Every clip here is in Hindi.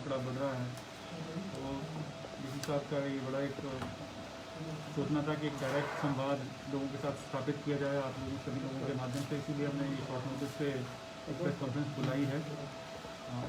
आंकड़ा बढ़ रहा है। तो डीसी साहब का ये बड़ा एक सोचना था कि एक डायरेक्ट संवाद लोगों के साथ स्थापित किया जाए आप लोगों सभी लोगों के माध्यम से, इसीलिए हमने ये शॉर्ट नोटिस पे एक प्रेस कॉन्फ्रेंस बुलाई है।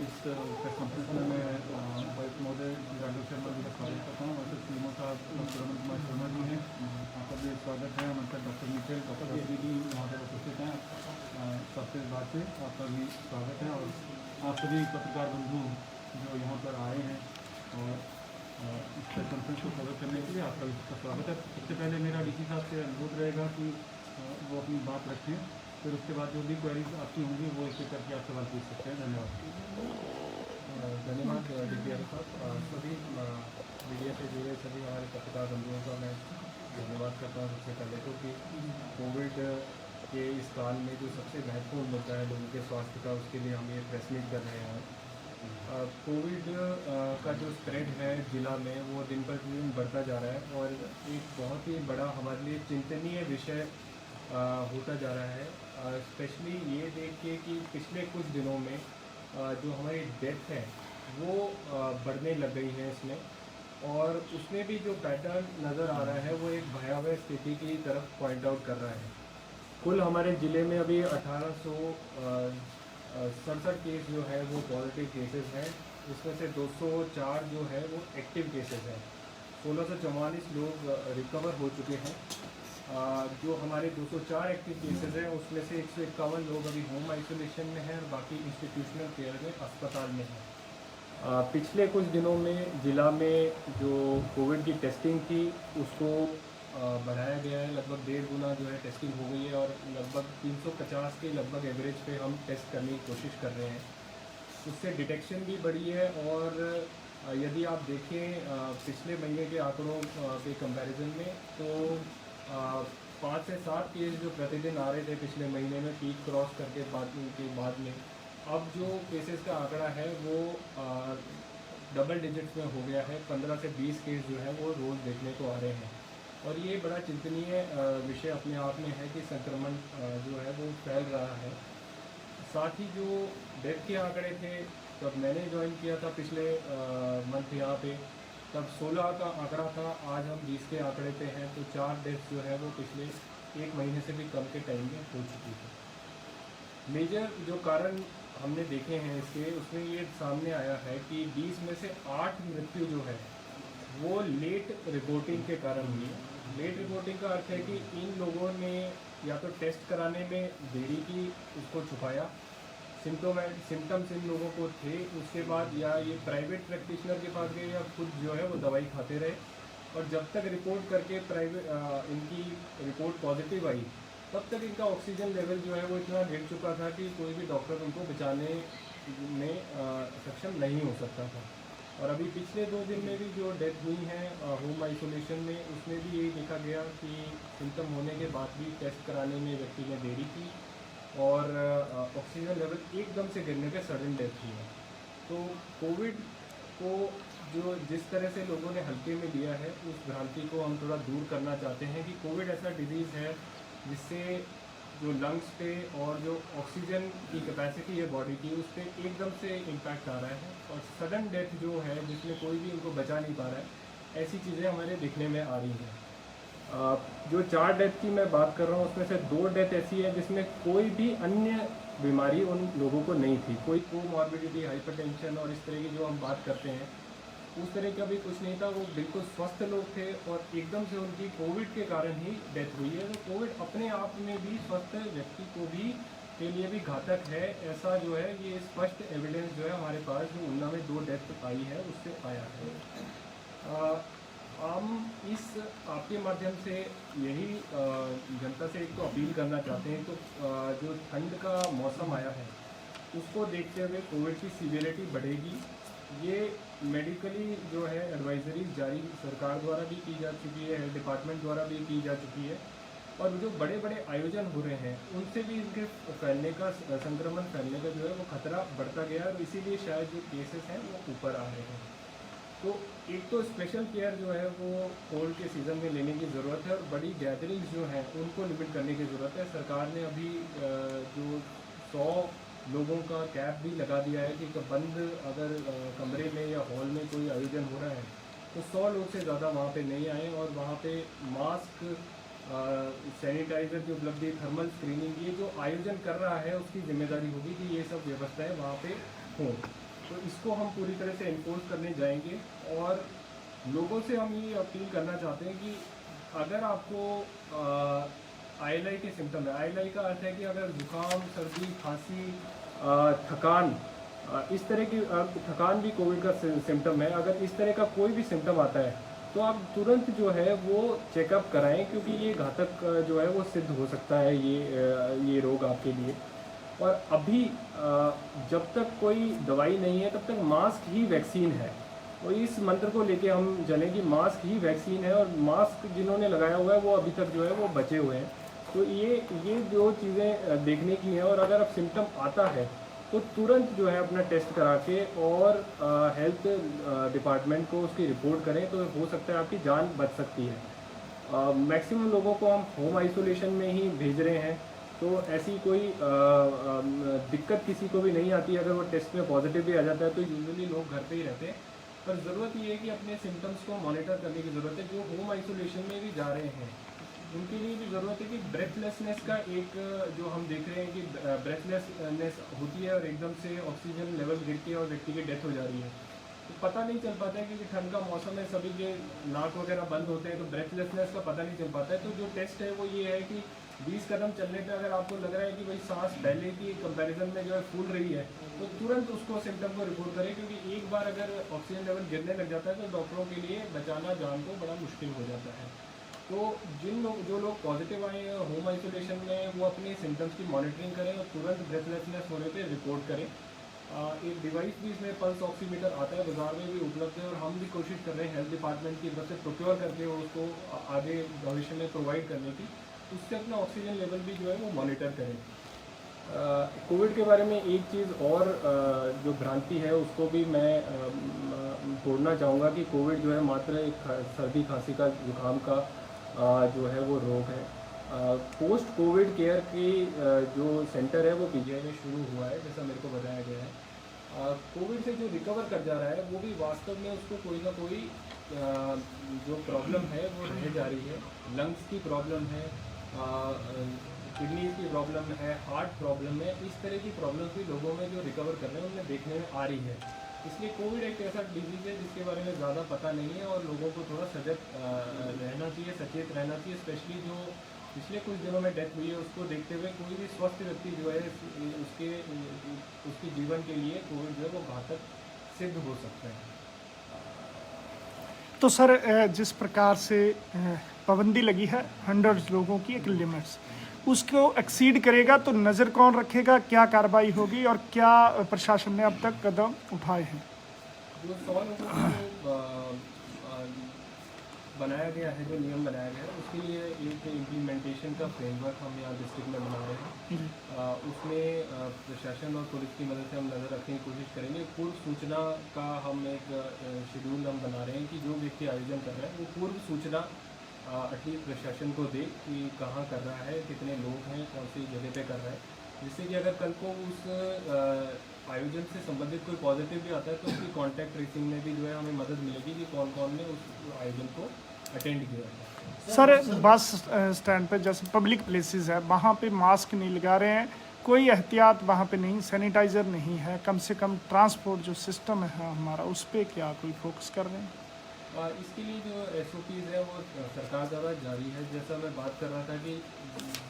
इस प्रेस कॉन्फ्रेंस में मैं उपायुक्त महोदय राघव शर्मा जी का स्वागत करता हूँ। वैसे सीएमओ साहब डॉक्टर रमन कुमार शर्मा जी हैं, आपका भी स्वागत है। हमारे साथ doctor Mitchell, doctor Ajay ji वहाँ पर उपस्थित हैं। सबसे बात से आपका भी स्वागत है, और आप सभी पत्रकार बंधु जो यहाँ पर आए हैं और इस प्रेस कॉन्फ्रेंस को कवर करने के लिए आपका भी स्वागत है। सबसे पहले मेरा डीसी साहब से अनुरोध रहेगा कि वो अपनी बात रखें, फिर उसके बाद जो भी क्वेरीज आपकी होंगी वो एक एक करके आप सवाल पूछ सकते हैं। धन्यवाद। धन्यवाद डीपीआर साहब। सभी मीडिया से जुड़े सभी हमारे पत्रकार बंधुओं का मैं धन्यवाद करता हूँ। सबसे पहले तो कि कोविड के इस काल में जो सबसे महत्वपूर्ण मुद्दा है लोगों के स्वास्थ्य का, उसके लिए हम ये प्रेस मीट कर रहे हैं। कोविड का जो स्प्रेड है जिला में वो दिन पर दिन बढ़ता जा रहा है और एक बहुत ही बड़ा हमारे लिए चिंतनीय विषय होता जा रहा है। स्पेशली ये देख के कि पिछले कुछ दिनों में जो हमारी डेथ है वो बढ़ने लग गई है इसमें, और उसमें भी जो पैटर्न नज़र आ रहा है वो एक भयावह स्थिति की तरफ पॉइंट आउट कर रहा है। कुल हमारे ज़िले में अभी 1867 केस जो है वो पॉजिटिव केसेस हैं, जिसमें से 204 जो है वो एक्टिव केसेस हैं। 1644 लोग रिकवर हो चुके हैं। जो हमारे 204 एक्टिव केसेस हैं उसमें से 151 लोग अभी होम आइसोलेशन में हैं और बाकी इंस्टीट्यूशनल केयर में अस्पताल में हैं। पिछले कुछ दिनों में ज़िला में जो कोविड की टेस्टिंग थी उसको बढ़ाया गया है। लगभग 1.5 गुना जो है टेस्टिंग हो गई है और लगभग 350 के लगभग एवरेज पे हम टेस्ट करने की कोशिश कर रहे हैं। उससे डिटेक्शन भी बढ़ी है, और यदि आप देखें पिछले महीने के आंकड़ों के कंपैरिजन में तो 5 से 7 केस जो प्रतिदिन आ रहे थे पिछले महीने में पीक क्रॉस करके बाद में अब जो केसेस का आंकड़ा है वो डबल डिजिट्स में हो गया है। 15 से 20 केस जो है वो रोज़ देखने को आ रहे हैं, और ये बड़ा चिंतनीय विषय अपने आप में है कि संक्रमण जो है वो फैल रहा है। साथ ही जो डेथ के आंकड़े थे, जब मैंने ज्वाइन किया था पिछले मंथ यहाँ पे, तब 16 का आंकड़ा था, आज हम 20 के आंकड़े पे हैं। तो 4 डेथ जो है वो पिछले 1 महीने से भी कम के टाइम में हो चुकी है। मेजर जो कारण हमने देखे हैं इसके, उसमें ये सामने आया है कि 20 में से 8 मृत्यु जो है वो लेट रिपोर्टिंग के कारण हुई है। लेट रिपोर्टिंग का अर्थ है कि इन लोगों ने या तो टेस्ट कराने में देरी की, उसको छुपाया, सिम्टम्स इन लोगों को थे, उसके बाद या ये प्राइवेट प्रैक्टिशनर के पास गए या खुद जो है वो दवाई खाते रहे, और जब तक रिपोर्ट करके इनकी रिपोर्ट पॉजिटिव आई तब तक इनका ऑक्सीजन लेवल जो है वो इतना गिर चुका था कि कोई भी डॉक्टर उनको बचाने में सक्षम नहीं हो सकता था। और अभी पिछले 2 दिन में भी जो डेथ हुई है होम आइसोलेशन में, उसमें भी यही देखा गया कि सिम्टम होने के बाद भी टेस्ट कराने में व्यक्ति ने देरी की और ऑक्सीजन लेवल एकदम से गिरने पे सडन डेथ हुई है। तो कोविड को जो जिस तरह से लोगों ने हल्के में लिया है, उस भ्रांति को हम थोड़ा दूर करना चाहते हैं कि कोविड ऐसा डिजीज़ है जिससे जो लंग्स पे और जो ऑक्सीजन की कैपेसिटी है बॉडी की, उस पर एकदम से इम्पैक्ट आ रहा है, और सडन डेथ जो है जिसमें कोई भी उनको बचा नहीं पा रहा है, ऐसी चीज़ें हमारे दिखने में आ रही हैं। जो 4 डेथ की मैं बात कर रहा हूँ उसमें से 2 डेथ ऐसी है जिसमें कोई भी अन्य बीमारी उन लोगों को नहीं थी, कोई कोमॉर्बिडिटी, हाइपरटेंशन और इस तरह की जो हम बात करते हैं उस तरह का भी कुछ नहीं था। वो बिल्कुल स्वस्थ लोग थे और एकदम से उनकी कोविड के कारण ही डेथ हुई है। तो कोविड अपने आप में भी स्वस्थ व्यक्ति को भी के लिए भी घातक है, ऐसा जो है ये स्पष्ट एविडेंस जो है हमारे पास जो उन्ना में 2 डेथ आई है उससे आया है। हम इस आपके माध्यम से यही जनता से एक तो अपील करना चाहते हैं, तो जो ठंड का मौसम आया है उसको देखते हुए कोविड की सीवियरिटी बढ़ेगी। ये मेडिकली जो है एडवाइजरीज जारी सरकार द्वारा भी की जा चुकी है, हेल्थ डिपार्टमेंट द्वारा भी की जा चुकी है, और जो बड़े बड़े आयोजन हो रहे हैं उनसे भी इनके फैलने का, संक्रमण फैलने का जो है वो खतरा बढ़ता गया है, और इसीलिए शायद जो केसेस हैं वो ऊपर आ रहे हैं। तो एक तो स्पेशल केयर जो है वो कोल्ड के सीज़न में लेने की ज़रूरत है, और बड़ी गैदरिंग्स जो हैं उनको लिमिट करने की ज़रूरत है। सरकार ने अभी जो 100 लोगों का कैप भी लगा दिया है कि बंद अगर कमरे में या कोई आयोजन हो रहा है तो 100 लोग से ज़्यादा वहाँ पे नहीं आए, और वहाँ पे मास्क, सैनिटाइज़र की उपलब्धि, थर्मल स्क्रीनिंग, ये जो आयोजन कर रहा है उसकी जिम्मेदारी होगी कि ये सब व्यवस्थाएं वहाँ पे हों। तो इसको हम पूरी तरह से इन्फोर्स करने जाएंगे, और लोगों से हम ये अपील करना चाहते हैं कि अगर आपको ILI के सिम्टम है, ILI का अर्थ है कि अगर जुकाम, सर्दी, खांसी, थकान, इस तरह की थकान भी कोविड का सिम्टम है। अगर इस तरह का कोई भी सिम्टम आता है तो आप तुरंत जो है वो चेकअप कराएं, क्योंकि ये घातक जो है वो सिद्ध हो सकता है ये रोग आपके लिए। और अभी जब तक कोई दवाई नहीं है तब तक मास्क ही वैक्सीन है, और इस मंत्र को लेके हम चलें कि मास्क ही वैक्सीन है, और मास्क जिन्होंने लगाया हुआ है वो अभी तक जो है वो बचे हुए हैं। तो ये जो चीज़ें देखने की हैं, और अगर अब सिम्टम आता है तो तुरंत जो है अपना टेस्ट करा के और हेल्थ डिपार्टमेंट को उसकी रिपोर्ट करें, तो हो सकता है आपकी जान बच सकती है। मैक्सिमम लोगों को हम होम आइसोलेशन में ही भेज रहे हैं, तो ऐसी कोई दिक्कत किसी को भी नहीं आती। अगर वो टेस्ट में पॉजिटिव भी आ जाता है तो यूजुअली लोग घर पे ही रहते हैं। पर ज़रूरत ये है कि अपने सिम्टम्स को मॉनिटर करने की ज़रूरत है। जो होम आइसोलेशन में भी जा रहे हैं उनके लिए भी ज़रूरत है कि ब्रेथलेसनेस का एक जो हम देख रहे हैं कि ब्रेथलेसनेस होती है और एकदम से ऑक्सीजन लेवल गिर के और व्यक्ति की डेथ हो जा रही है, तो पता नहीं चल पाता है, क्योंकि ठंड का मौसम है, सभी के नाक वगैरह बंद होते हैं, तो ब्रेथलेसनेस का पता नहीं चल पाता है। तो जो टेस्ट है वो ये है कि 20 कदम चलने पे अगर आपको लग रहा है कि भाई सांस पहले की कंपैरिजन में जो है फूल रही है, तो तुरंत उसको सिम्टम को रिपोर्ट करें, क्योंकि एक बार अगर ऑक्सीजन लेवल गिरने लग जाता है तो डॉक्टरों के लिए बचाना जान को बड़ा मुश्किल हो जाता है। तो जो लोग पॉजिटिव आए हैं होम आइसोलेशन में, वो अपने सिम्टम्स की मॉनिटरिंग करें और तुरंत ब्रेथलेसनेस होने पे रिपोर्ट करें। एक डिवाइस भी इसमें पल्स ऑक्सीमीटर आता है, बाज़ार में भी उपलब्ध है, और हम भी कोशिश कर रहे हैं हेल्थ डिपार्टमेंट की तरफ से प्रोक्योर करके उसको आगे भविष्य में प्रोवाइड करने की, उससे अपना ऑक्सीजन लेवल भी जो है वो मॉनिटर करें। कोविड के बारे में एक चीज़ और जो भ्रांति है उसको भी मैं तोड़ना चाहूँगा कि कोविड जो है मात्र एक सर्दी खांसी का जुकाम का जो है वो रोग है। पोस्ट कोविड केयर की जो सेंटर है वो PGI में शुरू हुआ है, जैसा मेरे को बताया गया है। कोविड से जो रिकवर कर जा रहा है वो भी वास्तव में उसको कोई ना कोई जो प्रॉब्लम है वो रह जा रही है। लंग्स की प्रॉब्लम है, किडनी की प्रॉब्लम है, हार्ट प्रॉब्लम है, इस तरह की प्रॉब्लम्स भी लोगों में जो रिकवर कर रहे हैं उनमें देखने में आ रही है। इसलिए कोविड एक ऐसा डिजीज़ है जिसके बारे में ज़्यादा पता नहीं है, और लोगों को थोड़ा सजग रहना चाहिए, सचेत रहना चाहिए। स्पेशली जो पिछले कुछ दिनों में डेथ हुई है उसको देखते हुए कोई भी स्वस्थ व्यक्ति जो है उसके जीवन के लिए कोविड जो है वो घातक सिद्ध हो सकता है। तो सर जिस प्रकार से पाबंदी लगी है 100 लोगों की एक लिमिट्स, उसको एक्सीड करेगा तो नज़र कौन रखेगा, क्या कार्रवाई होगी और क्या प्रशासन ने अब तक कदम उठाए हैं? जो 100 लोगों को बनाया गया है, जो नियम बनाया गया है, उसके लिए एक इम्प्लीमेंटेशन का फ्रेमवर्क हम यहाँ डिस्ट्रिक्ट में बना रहे हैं। उसमें प्रशासन और पुलिस की मदद से हम नज़र रखने की कोशिश करेंगे। पूर्व सूचना का हम एक शेड्यूल हम बना रहे हैं कि जो व्यक्ति आयोजन कर रहा है वो पूर्व सूचना एटलीस्ट प्रशासन को दे कि कहाँ कर रहा है, कितने लोग हैं, कौन सी जगह पे कर रहा है, जिससे कि अगर कल को उस आयोजन से संबंधित कोई पॉजिटिव भी आता है तो उसकी कॉन्टैक्ट ट्रेसिंग में भी जो है हमें मदद मिलेगी कि कौन कौन ने उस आयोजन को अटेंड किया है। सर बस स्टैंड पे जैसे पब्लिक प्लेसेस है वहाँ पे मास्क नहीं लगा रहे हैं, कोई एहतियात वहाँ पे नहीं, सैनिटाइज़र नहीं है, कम से कम ट्रांसपोर्ट जो सिस्टम है हमारा उस पर क्या कोई फोकस कर रहे हैं? इसके लिए जो SOPs है वो सरकार द्वारा जारी है। जैसा मैं बात कर रहा था कि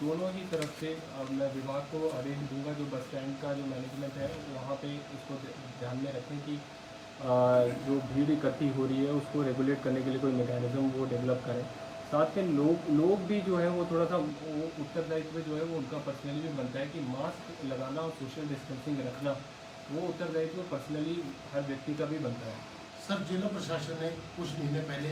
दोनों ही तरफ से अब मैं विभाग को आदेश दूंगा, जो बस स्टैंड का जो मैनेजमेंट है वहाँ पे इसको ध्यान में रखें कि जो भीड़ इकट्ठी हो रही है उसको रेगुलेट करने के लिए कोई मैकेनिज्म वो डेवलप करें। साथ में लोग भी जो है वो थोड़ा सा वो उत्तरदायित्व जो है वो उनका पर्सनली भी बनता है कि मास्क लगाना और सोशल डिस्टेंसिंग रखना वो उत्तरदायित्व पर्सनली हर व्यक्ति का भी बनता है। सर, जिला प्रशासन ने कुछ महीने पहले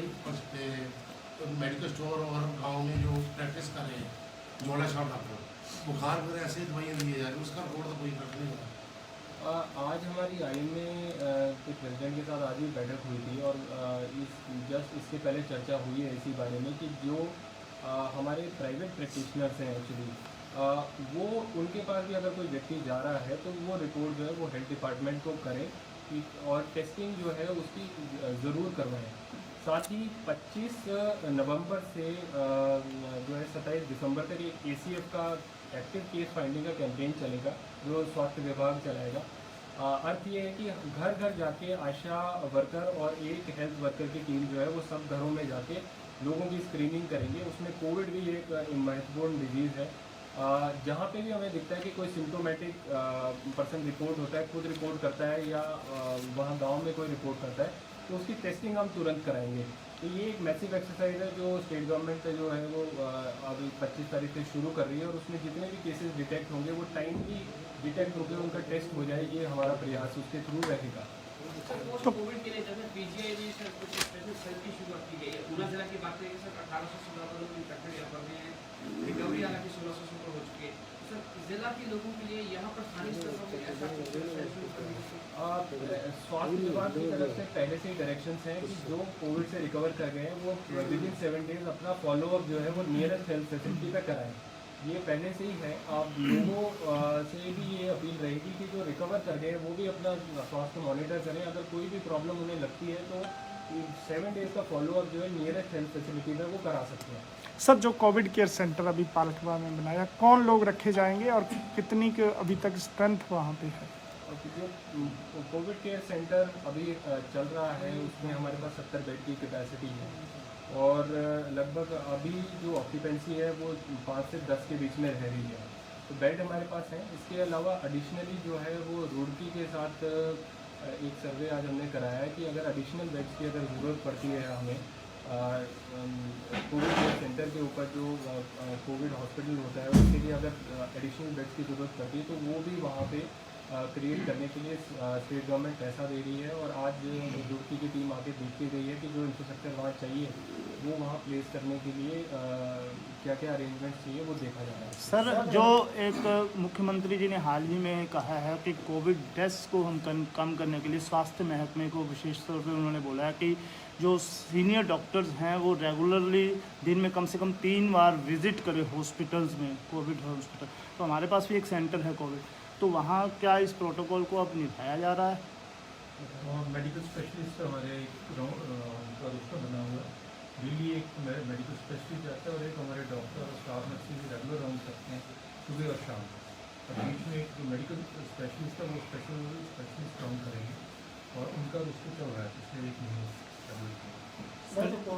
मेडिकल स्टोर और गांव में जो प्रैक्टिस कर रहे हैं झोला छाप डॉक्टर, बुखार वगैरह ऐसे दवाइयाँ दी जा रही है, उसका रिपोर्ट तो कोई कर नहीं होगा। आज हमारी IIM में के प्रेसिडेंट के साथ आज भी बैठक हुई थी, और इसके पहले चर्चा हुई है इसी बारे में कि जो हमारे प्राइवेट प्रैक्टिशनर्स हैं एक्चुअली वो उनके पास भी अगर कोई व्यक्ति जा रहा है तो वो रिपोर्ट जो है वो हेल्थ डिपार्टमेंट को करें, और टेस्टिंग जो है उसकी ज़रूर करवाएं। साथ ही 25 नवंबर से जो है 27 दिसंबर तक ये ACF का एक्टिव केस फाइंडिंग का कैंपेन चलेगा, जो स्वास्थ्य विभाग चलाएगा। अर्थ ये है कि घर घर जाके आशा वर्कर और एक हेल्थ वर्कर की टीम जो है वो सब घरों में जाके लोगों की स्क्रीनिंग करेंगे। उसमें कोविड भी एक महत्वपूर्ण डिजीज़ है। जहाँ पे भी हमें दिखता है कि कोई सिम्टोमेटिक पर्सन रिपोर्ट होता है, खुद रिपोर्ट करता है या वहाँ गांव में कोई रिपोर्ट करता है, तो उसकी टेस्टिंग हम तुरंत कराएंगे। तो ये एक मैसिव एक्सरसाइज है जो स्टेट गवर्नमेंट जो है वो अभी 25 तारीख से शुरू कर रही है, और उसमें जितने भी केसेस डिटेक्ट होंगे वो टाइमली डिटेक्ट होकर उनका टेस्ट हो जाए, ये हमारा प्रयास उसके थ्रू रहेगा। तो कोविड के लिए जैसे PGI ने सर कुछ स्पेशल सेल की शुरुआत की गई है। ऊना जिला की बात करें सर 1816 लोग इन्फेक्टेड यहाँ पर हैं, रिकवरी हालांकि 1600 से ऊपर हो चुकी है। सर जिला के लोगों के लिए यहाँ पर स्थानीय स्तर पर ऐसा शुरू करने की स्वास्थ्य विभाग की तरफ से पहले से ही डायरेक्शंस हैं कि जो कोविड से रिकवर कर गए हैं वो विदिन 7 डेज अपना फॉलोअप जो है वो नियरेस्ट हेल्थ फैसिलिटी पे कराएं। ये पहले से ही है। आप लोगों से भी ये अपील रहेगी कि जो रिकवर कर गए वो भी अपना स्वास्थ्य मॉनिटर करें। अगर कोई भी प्रॉब्लम उन्हें लगती है तो 7 डेज का फॉलोअप जो है नियरेस्ट हेल्थ फैसिलिटी में वो करा सकते हैं। सर, जो कोविड केयर सेंटर अभी पालकवा में बनाया, कौन लोग रखे जाएंगे और कितनी के अभी तक स्ट्रेंथ वहाँ पे है? जो कोविड केयर सेंटर अभी चल रहा है उसमें हमारे पास 70 बेड की कैपेसिटी है, और लगभग अभी जो ऑक्यूपेंसी है वो 5 से 10 के बीच में रह रही है। तो बेड हमारे पास हैं। इसके अलावा एडिशनली जो है वो रुड़की के साथ एक सर्वे आज हमने कराया है कि अगर एडिशनल बेड्स की अगर ज़रूरत पड़ती है हमें कोविड केयर सेंटर के ऊपर जो कोविड हॉस्पिटल होता है उसके लिए अगर एडिशनल बेड्स की ज़रूरत पड़ती है तो वो भी वहाँ पे क्रिएट करने के लिए स्टेट गवर्नमेंट पैसा दे रही है। और आज रुड़की की टीम आके देख के गई है कि जो इंफ्रास्ट्रक्चर वहाँ चाहिए वो वहाँ प्लेस करने के लिए क्या क्या अरेंजमेंट्स चाहिए वो देखा जा रहा है। सर, जो एक मुख्यमंत्री जी ने हाल ही में कहा है कि कोविड डेथ्स को हम कम करने के लिए स्वास्थ्य महकमे को विशेष तौर पे उन्होंने बोला है कि जो सीनियर डॉक्टर्स हैं वो रेगुलरली दिन में कम से कम 3 बार विजिट करें हॉस्पिटल्स में, कोविड हॉस्पिटल। तो हमारे पास भी एक सेंटर है कोविड, तो वहाँ क्या इस प्रोटोकॉल को अब निभाया जा रहा है? और मेडिकल स्पेशलिस्ट हमारे उनका उसका बना हुआ है। डेली एक मेडिकल स्पेशलिस्ट जाता है और एक हमारे डॉक्टर और स्टाफ नर्सिंग भी रेगुलर राउंड करते हैं सुबह और शाम। और बीच में एक जो मेडिकल स्पेशलिस्ट है वो स्पेशलिस्ट राउंड करेंगे, और उनका उसको चल रहा है पिछले 1 महीने से।